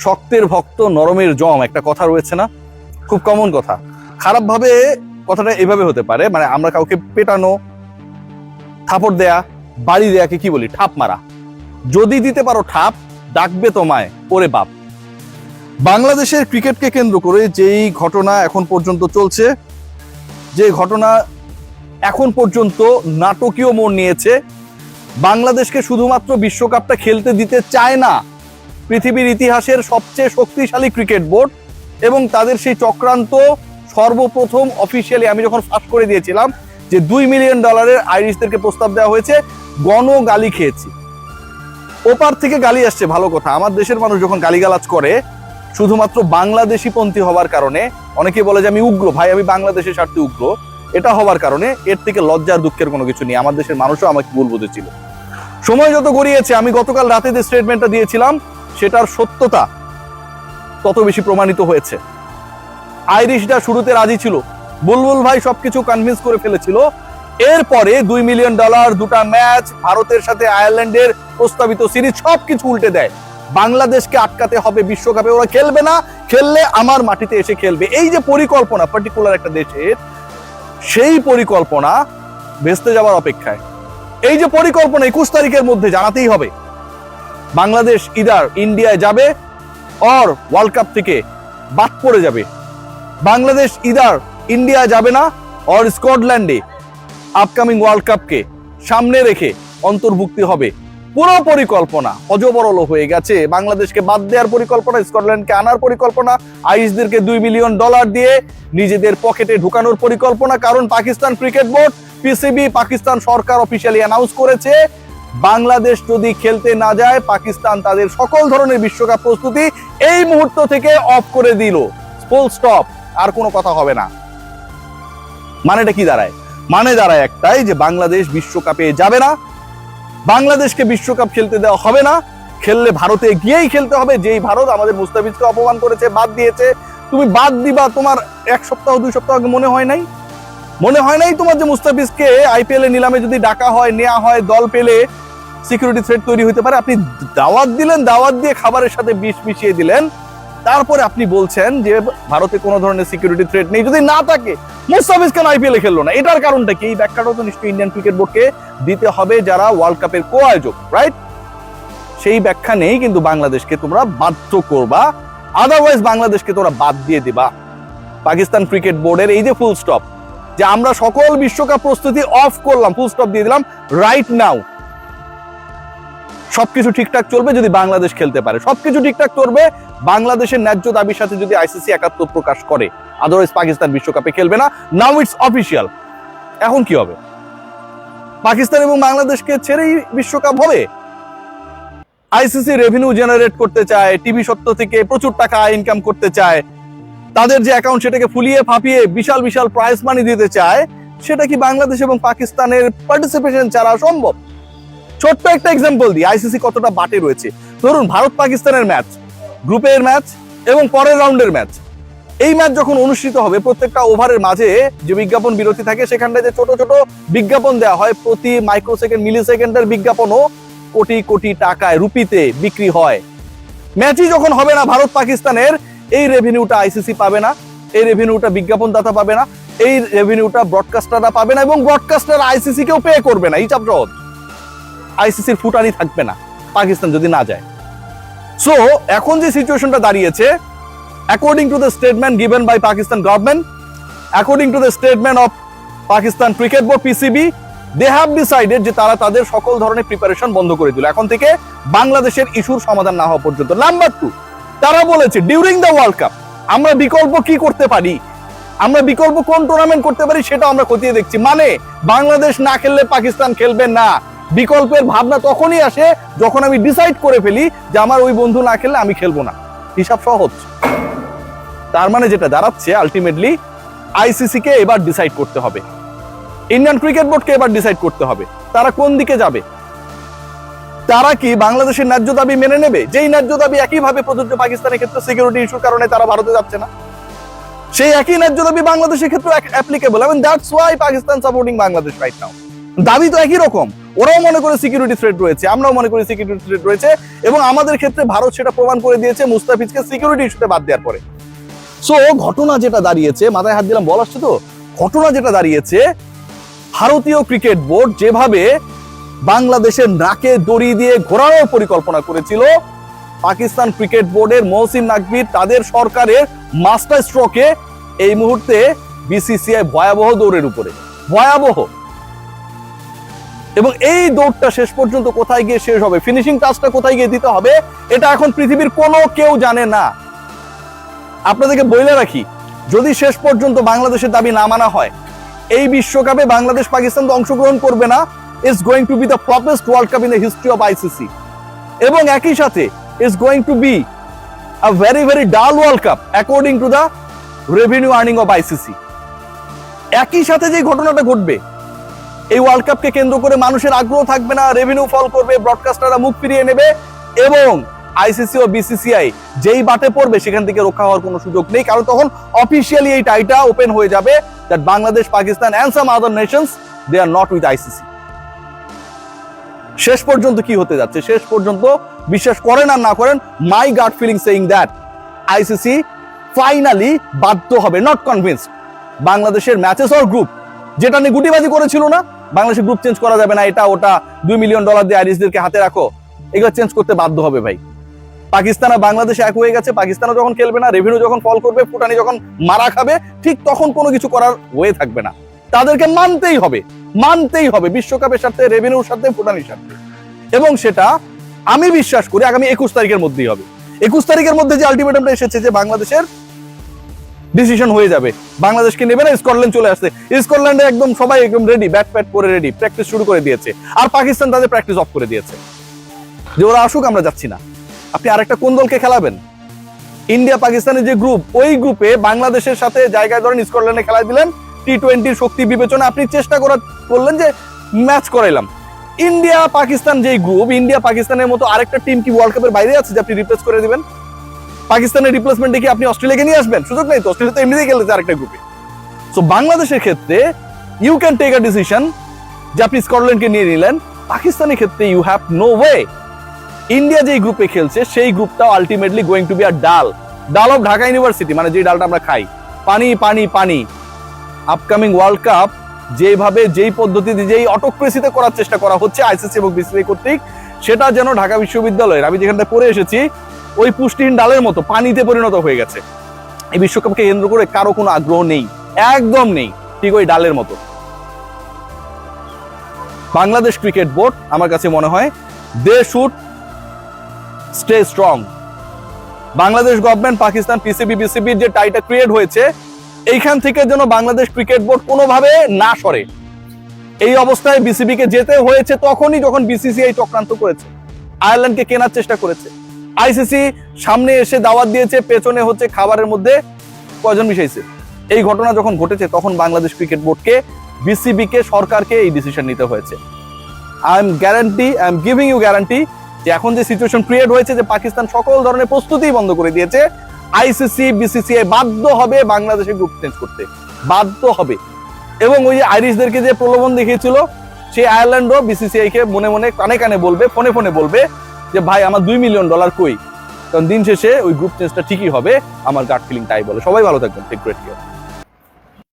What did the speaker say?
শক্তের ভক্ত নরমের জম একটা কথা রয়েছে না, খুব কমন কথা। খারাপ ভাবে কথাটা এভাবে হতে পারে, মানে আমরা কাউকে পেটানো, থাপড় দেয়া, বাড়ি দেয়াকে কি বলি? ঠাপ মারা। যদি দিতে পারো ঠাপ, ডাকবে তোমায় ওরে বাপ। বাংলাদেশের ক্রিকেটকে কেন্দ্র করে যেই ঘটনা এখন পর্যন্ত চলছে, যে ঘটনা এখন পর্যন্ত নাটকীয় মোড় নিয়েছে, বাংলাদেশকে শুধুমাত্র বিশ্বকাপটা খেলতে দিতে চায় না পৃথিবীর ইতিহাসের সবচেয়ে শক্তিশালী ক্রিকেট বোর্ড, এবং তাদের সেই চক্রান্ত সর্বপ্রথম অফিসিয়ালি আমি যখন ফাঁস করে দিয়েছিলাম যে $2 মিলিয়ন আইরিশদেরকে প্রস্তাব দেওয়া হয়েছে, গণ গালি খেয়েছি। ওপার থেকে গালি আসছে, ভালো কথা। আমার দেশের মানুষ যখন গালিগালাজ করে শুধুমাত্র বাংলাদেশি পন্থী হওয়ার কারণে, অনেকে বলে যে আমি উগ্র, ভাই আমি বাংলাদেশের স্বার্থে উগ্র, এটা হওয়ার কারণে এর থেকে লজ্জার দুঃখের কোনো কিছু নেই। আমার দেশের মানুষও আমাকে ভুল বুঝেছিল। সময় যত গড়িয়েছে, আমি গতকাল রাতে যে স্টেটমেন্টটা দিয়েছিলাম সেটার সত্যতা তত বেশি প্রমাণিত হয়েছে। আইরিশরা শুরুতে রাজি ছিল, বুলবুল ভাই সবকিছু কনভিন্স করে ফেলেছিল। এরপরে $2 মিলিয়ন, দুটা ম্যাচ, ভারতের সাথে আয়ারল্যান্ডের প্রস্তাবিত সিরিজ, সবকিছু উল্টে দেয়। বাংলাদেশকে আটকাতে হবে বিশ্বকাপে, ওরা খেলবে না, খেললে আমার মাটিতে এসে খেলবে। এই যে পরিকল্পনা পার্টিকুলার একটা দেশের, সেই পরিকল্পনা ভেস্তে যাওয়ার অপেক্ষায়। এই যে পরিকল্পনা 21 তারিখের মধ্যে জানাতেই হবে বাংলাদেশ ইদার ইন্ডিয়ায় যাবে অর ওয়ার্ল্ড কাপ থেকে বাদ পড়ে যাবে। বাংলাদেশ ইদার ইন্ডিয়া যাবে না অর স্কটল্যান্ডে আপকামিং ওয়ার্ল্ড কাপকে সামনে রেখে অন্তর্ভুক্তি হবে। পুরো পরিকল্পনা অজবরল হয়ে গেছে। বাংলাদেশকে বাদ দেওয়ার পরিকল্পনা, স্কটল্যান্ডকে আনার পরিকল্পনা, আইরিশদেরকে $2 মিলিয়ন দিয়ে নিজেদের পকেটে ঢুকানোর পরিকল্পনা। কারণ Pakistan cricket board, PCB, Pakistan সরকার অফিসিয়ালি অ্যানাউন্স করেছে বাংলাদেশ যদি খেলতে না যায়, পাকিস্তান তাদের সকল ধরনের বিশ্বকাপ প্রস্তুতি এই মুহূর্ত থেকে অফ করে দিল। ফুল স্টপ, আর কোনো কথা হবে না। মানেটা কি দাঁড়ায়? মানে দাঁড়ায় একটাই, যে বাংলাদেশ বিশ্বকাপে যাবে না, বাংলাদেশকে বিশ্বকাপ খেলতে দেওয়া হবে না। খেললে ভারতে গিয়েই খেলতে হবে, যেই ভারত আমাদের মুস্তাফিজকে অপমান করেছে, বাদ দিয়েছে। তুমি বাদ দিবা, তোমার 1 সপ্তাহ 2 সপ্তাহ আগে মনে হয় নাই? মনে হয় নাই তোমার যে মুস্তাফিজকে আইপিএল এ নিলামে যদি ডাকা হয়, নেওয়া হয়, দল পেলে সিকিউরিটি থ্রেট তৈরি হতে পারে? আপনি দাওয়াত দিলেন, দাওয়াত দিয়ে খাবারের সাথে বিষ মিশিয়ে দিলেন, তারপরে আপনি বলছেন যে ভারতে কোনো ধরনের সিকিউরিটি থ্রেট নেই। যদি না থাকে, মুস্তাফিজ কেন আইপিএল এ খেললো না? এটার কারণটা কি? এই ব্যাখ্যাটাও তো নিশ্চয়ই ইন্ডিয়ান ক্রিকেট বোর্ডকে দিতে হবে, যারা ওয়ার্ল্ড কাপের কো আয়োজক, রাইট? সেই ব্যাখ্যা নেই, কিন্তু বাংলাদেশকে তোমরা বাধ্য করবা, আদারওয়াইজ বাংলাদেশকে তোমরা বাদ দিয়ে দিবা। পাকিস্তান ক্রিকেট বোর্ডের এই যে ফুল স্টপ, যে আমরা সকল বিশ্বকাপ প্রস্তুতি অফ করলাম, ফুল স্টপ দিয়ে দিলাম রাইট নাও। সবকিছু ঠিকঠাক চলবে যদি বাংলাদেশ খেলতে পারে, সবকিছু ঠিকঠাক চলবে বাংলাদেশের ন্যায্য দাবির সাথে যদি আইসিসি একাত্ম প্রকাশ করে, আদারওয়াইজ পাকিস্তান বিশ্বকাপে খেলবে না। Now it's official. এখন কি হবে? পাকিস্তান এবং বাংলাদেশকে ছেড়েই বিশ্বকাপ হবে? আইসিসি রেভিনিউ জেনারেট করতে চায়, টিভি সত্ত্ব থেকে প্রচুর টাকা ইনকাম করতে চায়, তাদের যে অ্যাকাউন্ট সেটাকে ফুলিয়ে ফাঁপিয়ে বিশাল বিশাল প্রাইজ মানি দিতে চায়। সেটা কি বাংলাদেশ এবং পাকিস্তানের পার্টিসিপেশন ছাড়া সম্ভব? ছোট্ট একটা এক্সাম্পল দিই, আইসিসি কতটা বাটে রয়েছে। ধরুন ভারত পাকিস্তানের ম্যাচ, গ্রুপের ম্যাচ এবং পরের রাউন্ডের ম্যাচ, এই ম্যাচ যখন অনুষ্ঠিত হবে, প্রত্যেকটা ওভারের মাঝে যে বিজ্ঞাপন বিরতি থাকে, সেখানটায় যে ছোট ছোট বিজ্ঞাপন দেওয়া হয়, প্রতি মাইক্রোসেকেন্ড মিলিসেকেন্ডের বিজ্ঞাপনও কোটি কোটি টাকায়, রুপিতে বিক্রি হয়। ম্যাচই যখন হবে না ভারত পাকিস্তানের, এই রেভিনিউটা আইসিসি পাবে না, এই রেভিনিউটা বিজ্ঞাপনদাতা পাবে না, এই রেভিনিউটা ব্রডকাস্টাররা পাবে না, এবং ব্রডকাস্টার আইসিসি কেও পে করবে না। হিসাব সহজ, আইসিসির ফুটানি থাকবে না পাকিস্তান যদি না যায়। সো এখন যে সিচুয়েশনটা দাঁড়িয়েছে, according to the statement given by Pakistan government, according to the statement of Pakistan cricket board PCB, they have decided যে তারা তাদের সকল ধরনের প্রিপারেশন বন্ধ করে দিল এখন থেকে বাংলাদেশের ইস্যুর সমাধান না হওয়া পর্যন্ত। নাম্বার 2, তারা বলেছে ডিউরিং দ্য ওয়ার্ল্ড কাপ আমরা বিকল্প কি করতে পারি, আমরা বিকল্প কোন টুর্নামেন্ট করতে পারি সেটা আমরা খতিয়ে দেখছি। মানে বাংলাদেশ না খেললে পাকিস্তান খেলবে না। বিকল্পের ভাবনা তখনই আসে যখন আমি ডিসাইড করে ফেলি যে আমার ওই বন্ধু না খেললে আমি খেলবো না। হিসাব সহজ। তার মানে যেটা দাঁড়াচ্ছে, আলটিমেটলি আইসিসি কে এবার ডিসাইড করতে হবে, ইন্ডিয়ান ক্রিকেট বোর্ডকে এবার ডিসাইড করতে হবে তারা কোন দিকে যাবে। তারা কি বাংলাদেশের ন্যায্য দাবি মেনে নেবে, যেই ন্যায্য দাবি একইভাবে প্রযোজ্য পাকিস্তানের ক্ষেত্রে সিকিউরিটি ইস্যুর কারণে তারা ভারতে যাচ্ছে না, সেই একই ন্যায্য দাবি বাংলাদেশের ক্ষেত্রে অ্যাপ্লিকেবল, এবং that's why Pakistan supporting Bangladesh right now. দাবি তো একই রকম, ওরাও মনে করে সিকিউরিটি থ্রেট রয়েছে, আমরাও মনে করি সিকিউরিটি থ্রেট রয়েছে, এবং আমাদের ক্ষেত্রে ভারত সেটা প্রমাণ করে দিয়েছে মুস্তাফিজকে সিকিউরিটি ইস্যুতে বাদ দেওয়ার পরে। সো ঘটনা যেটা দাঁড়িয়েছে, মাথায় হাত দিলাম বল আসছে তো, ঘটনা যেটা দাঁড়িয়েছে, ভারতীয় ক্রিকেট বোর্ড যেভাবে বাংলাদেশের নাকে দড়ি দিয়ে ঘোরানোর পরিকল্পনা করেছিল, পাকিস্তান ক্রিকেট বোর্ডের মহসিন নাকভীর তাদের সরকারের মাস্টার স্ট্রোকে এই মুহূর্তে বিসিসিআই ভয়াবহ দৌড়ের উপরে, ভয়াবহ। এবং এই দৌড়টা শেষ পর্যন্ত কোথায় গিয়ে শেষ হবে, ফিনিশিং টাচটা কোথায় গিয়ে দিতে হবে, এটা এখন পৃথিবীর কোনো কেউ জানে না। আপনাদেরকে বলে রাখি, যদি শেষ পর্যন্ত বাংলাদেশের দাবি না মানা হয়, এই বিশ্বকাপে বাংলাদেশ পাকিস্তান তো অংশগ্রহণ করবে না। It's going to be the floppest world cup in the history of ICC, এবং একই সাথে it's going to be a very very dull world cup according to the revenue earning of ICC. একই সাথে যে ঘটনাটা ঘটবে, এই ওয়ার্ল্ড কাপকে কেন্দ্র করে মানুষের আগ্রহ থাকবে না, রেভিনিউ ফল করবে, ব্রডকাস্টাররা মুখ ফিরিয়ে নেবে, এবং আইসিসি ও বিসিসিআই যেই বাটে পড়বে সেখান থেকে রক্ষা হওয়ার কোনো সুযোগ নেই, কারণ তখন অফিসিয়ালি এই টাইটা ওপেন হয়ে যাবে that Bangladesh, Pakistan and some other nations they are not with ICC. শেষ পর্যন্ত কি হতে যাচ্ছে, শেষ পর্যন্ত বিশ্বাস করেন আর না করেন, my gut feeling saying that ICC finally বাধ্য হবে, নট কনভিন্সড, বাংলাদেশের ম্যাচেস অর গ্রুপ, যেটা নিয়ে গুটিবাজি করেছিল না, বাংলাদেশের গ্রুপ চেঞ্জ করা যাবে না, এটা ওটা, $2 মিলিয়ন দিয়ে আইরিশদেরকে হাতে রাখো, এগুলো চেঞ্জ করতে বাধ্য হবে ভাই। পাকিস্তান আর বাংলাদেশ এক হয়ে গেছে, পাকিস্তানও যখন খেলবে না, রেভিনিউ যখন ফল করবে, ফুটানি যখন মারা খাবে, ঠিক তখন কোনো কিছু করার ওয়ে থাকবে না, তাদেরকে মানতেই হবে, মানতেই হবে, বিশ্বকাপের সাথে, রেভিনিউর সাথে, ফুটানির সাথে। এবং সেটা আমি বিশ্বাস করি আগামী 21 তারিখের মধ্যেই হবে। 21 তারিখের মধ্যে যে আলটিমেটামটা এসেছে যে বাংলাদেশের ডিসিশন হয়ে যাবে, বাংলাদেশকে নেবে না, স্কটল্যান্ড চলে আসছে, স্কটল্যান্ডে একদম সবাই একদম রেডি, ব্যাট প্যাট করে রেডি, প্র্যাকটিস শুরু করে দিয়েছে, আর পাকিস্তান তাদের প্র্যাকটিস অফ করে দিয়েছে যে ওরা আসুক, আমরা যাচ্ছি না। আপনি আরেকটা কোন দলকে খেলাবেন? ইন্ডিয়া পাকিস্তানের যে গ্রুপ, ওই গ্রুপে বাংলাদেশের সাথে জায়গায় ধরেন স্কটল্যান্ডে খেলা দিলেন, টি-20 শক্তি বিবেচনা আপনি চেষ্টা করলেন যে ম্যাচ করাইলাম। ইন্ডিয়া পাকিস্তান যেই গ্রুপ, ইন্ডিয়া পাকিস্তানের মতো আরেকটা টিম কি ওয়ার্ল্ড কাপের বাইরে আছে যে আপনি রিপ্লেস করে দিবেন? পাকিস্তানের রিপ্লেসমেন্টে কি আপনি অস্ট্রেলিয়াকে নিয়ে আসবেন? সুযোগ নেই তো, অস্ট্রেলিয়া তো এমনিতেই খেলেছে আরেকটা গ্রুপে। সো বাংলাদেশের ক্ষেত্রে you can take a decision যে আপনি স্কটল্যান্ডকে নিয়ে নিলেন, পাকিস্তানের ক্ষেত্রে you have no way. India যেই গ্রুপে খেলছে সেই গ্রুপটাও আলটিমেটলি গোয়িং টু বি আর ডাল অফ ঢাকা ইউনিভার্সিটি, মানে যে ডালটা আমরা খাই, পানি পানি পানি। আপকামিং ওয়ার্ল্ড কাপ যেভাবে, যেই পদ্ধতিতে, যেই অটোক্রেসিতে করার চেষ্টা করা হচ্ছে আইসিসি এবং বিসিসিআই কর্তৃক, সেটা যেন ঢাকা বিশ্ববিদ্যালয়ের, আমি যেখানটা পড়ে এসেছি, ওই পুষ্টিহীন ডালের মতো পানিতে পরিণত হয়ে গেছে। এই বিশ্বকাপকে কেন্দ্র করে কারো কোনো আগ্রহ নেই, একদম নেই, ঠিক ওই ডালের মতো। বাংলাদেশ ক্রিকেট বোর্ড আমার কাছে মনে হয় they should stay strong. Bangladesh government, Pakistan PCB, বিসিবির যে টাইটা ক্রিয়েট হয়েছে, এইখান থেকে যেন বাংলাদেশ ক্রিকেট বোর্ড কোনোভাবে না সরে। এই অবস্থায় বিসিবিকে যেতে হয়েছে তখনই যখন বিসিসিআই চক্রান্ত করেছে, আয়ারল্যান্ডকে কেনার চেষ্টা করেছে, আইসিসি সামনে এসে দাওয়াত দিয়েছে, পেছনে হচ্ছে খাবারের মধ্যে পয়জন মিশাইছে। এই ঘটনা যখন ঘটেছে তখন বাংলাদেশ ক্রিকেট বোর্ডকে, বিসিবিকে, সরকারকে এই ডিসিশন নিতে হয়েছে। I am giving you guarantee যে এখন যে সিচুয়েশন ক্রিয়েট হয়েছে, যে পাকিস্তান সকল ধরনের প্রস্তুতি বন্ধ করে দিয়েছে, আইসিসি বিসিসিআই বাধ্য হবে বাংলাদেশের গ্রুপ চেঞ্জ করতে, বাধ্য হবে। এবং ওই যে আইরিশদেরকে যে প্রলোভন দেখিয়েছিল, সেই আয়ারল্যান্ডও বিসিসিআই কে মনে মনে কানে কানে বলবে, ফোনে ফোনে বলবে যে ভাই আমার $2 মিলিয়ন কই, কারণ দিন শেষে ওই গ্রুপ চেঞ্জটা ঠিকই হবে, আমার গাট ফিলিং তাই বলে। সবাই ভালো থাকবেন, টেক গ্রেট কেয়ার।